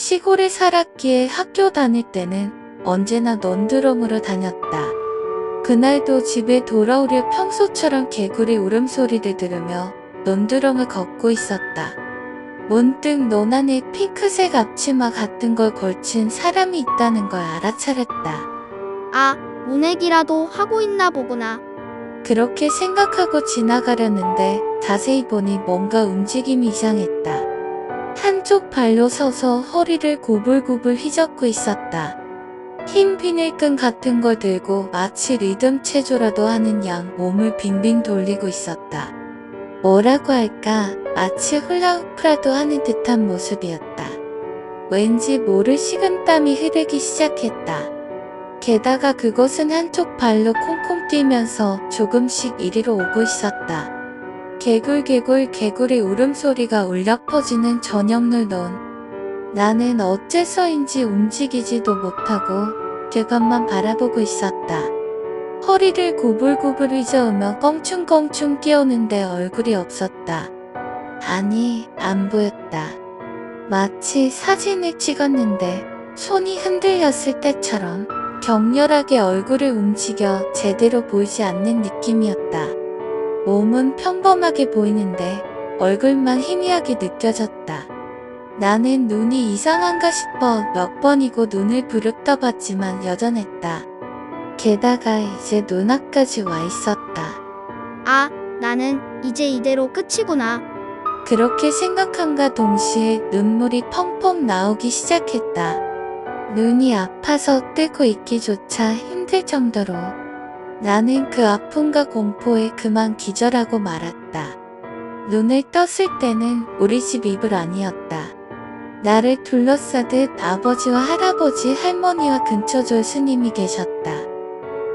시골에 살았기에 학교 다닐 때는 언제나 넌두렁으로 다녔다. 그날도 집에 돌아오려 평소처럼 개구리 울음소리를 들으며 넌두렁을 걷고 있었다. 문득 논 안에 핑크색 앞치마 같은 걸 걸친 사람이 있다는 걸 알아차렸다. 아, 문액이라도 하고 있나 보구나. 그렇게 생각하고 지나가려는데 자세히 보니 뭔가 움직임이 이상했다. 한쪽 발로 서서 허리를 구불구불 휘젓고 있었다. 흰 비닐끈 같은 걸 들고 마치 리듬 체조라도 하는 양 몸을 빙빙 돌리고 있었다. 뭐라고 할까? 마치 훌라후프라도 하는 듯한 모습이었다. 왠지 모를 식은땀이 흐르기 시작했다. 게다가 그것은 한쪽 발로 콩콩 뛰면서 조금씩 이리로 오고 있었다. 개굴개굴 개구리 울음소리가 울려 퍼지는 저녁물 논. 나는 어째서인지 움직이지도 못하고 그것만 바라보고 있었다. 허리를 구불구불 휘저으며 껑충껑충 뛰어오는데 얼굴이 없었다. 아니, 안 보였다. 마치 사진을 찍었는데 손이 흔들렸을 때처럼 격렬하게 얼굴을 움직여 제대로 보이지 않는 느낌이었다. 몸은 평범하게 보이는데 얼굴만 희미하게 느껴졌다. 나는 눈이 이상한가 싶어 몇 번이고 눈을 부릅떠봤지만 여전했다. 게다가 이제 눈앞까지 와 있었다. 아, 나는 이제 이대로 끝이구나. 그렇게 생각함과 동시에 눈물이 펑펑 나오기 시작했다. 눈이 아파서 뜨고 있기조차 힘들 정도로 나는 그 아픔과 공포에 그만 기절하고 말았다. 눈을 떴을 때는 우리 집 이불 아니었다. 나를 둘러싸듯 아버지와 할아버지, 할머니와 근처졸 스님이 계셨다.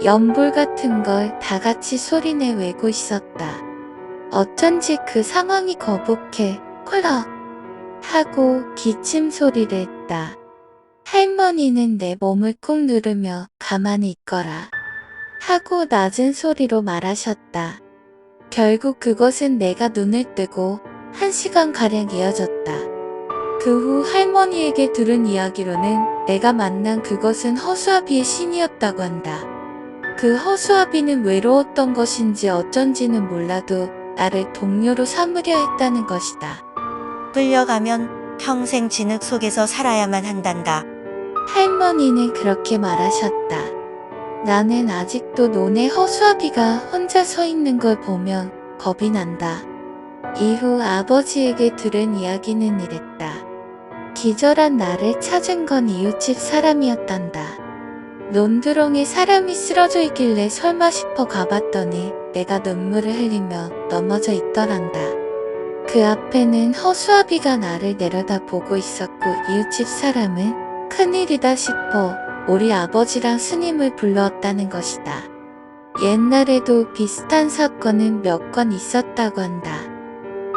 연불 같은 걸 다 같이 소리내 외고 있었다. 어쩐지 그 상황이 거북해 콜럭 하고 기침 소리를 했다. 할머니는 내 몸을 꾹 누르며 가만히 있거라 하고 낮은 소리로 말하셨다. 결국 그것은 내가 눈을 뜨고 1시간가량 이어졌다. 그 후 할머니에게 들은 이야기로는 내가 만난 그것은 허수아비의 신이었다고 한다. 그 허수아비는 외로웠던 것인지 어쩐지는 몰라도 나를 동료로 삼으려 했다는 것이다. 끌려가면 평생 진흙 속에서 살아야만 한단다. 할머니는 그렇게 말하셨다. 나는 아직도 논에 허수아비가 혼자 서 있는 걸 보면 겁이 난다. 이후 아버지에게 들은 이야기는 이랬다. 기절한 나를 찾은 건 이웃집 사람이었단다. 논두렁에 사람이 쓰러져 있길래 설마 싶어 가봤더니 내가 눈물을 흘리며 넘어져 있더란다. 그 앞에는 허수아비가 나를 내려다보고 있었고 이웃집 사람은 큰일이다 싶어 우리 아버지랑 스님을 불러왔다는 것이다. 옛날에도 비슷한 사건은 몇 건 있었다고 한다.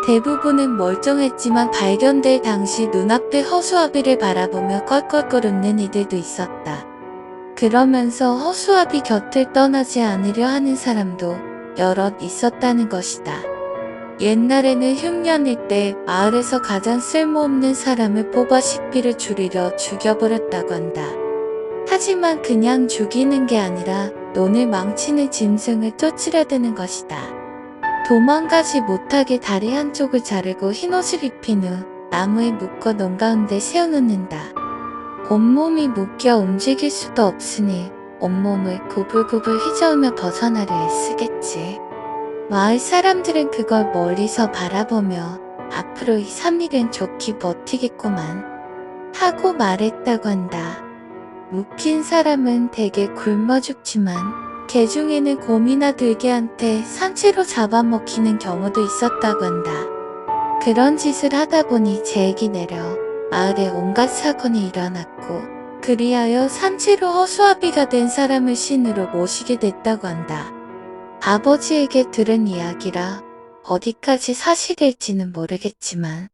대부분은 멀쩡했지만 발견될 당시 눈앞의 허수아비를 바라보며 껄껄껄 웃는 이들도 있었다. 그러면서 허수아비 곁을 떠나지 않으려 하는 사람도 여럿 있었다는 것이다. 옛날에는 흉년일 때 마을에서 가장 쓸모없는 사람을 뽑아 식비를 줄이려 죽여버렸다고 한다. 하지만 그냥 죽이는 게 아니라 논을 망치는 짐승을 쫓으려드는 것이다. 도망가지 못하게 다리 한쪽을 자르고 흰옷을 입힌 후 나무에 묶어 논 가운데 세워놓는다. 온몸이 묶여 움직일 수도 없으니 온몸을 구불구불 휘저으며 벗어나려 애쓰겠지. 마을 사람들은 그걸 멀리서 바라보며 앞으로 2, 3일은 좋게 버티겠구만 하고 말했다고 한다. 묶인 사람은 대개 굶어 죽지만 개 중에는 곰이나 들개한테 산채로 잡아먹히는 경우도 있었다고 한다. 그런 짓을 하다 보니 제액이 내려 마을에 온갖 사건이 일어났고 그리하여 산채로 허수아비가 된 사람을 신으로 모시게 됐다고 한다. 아버지에게 들은 이야기라 어디까지 사실일지는 모르겠지만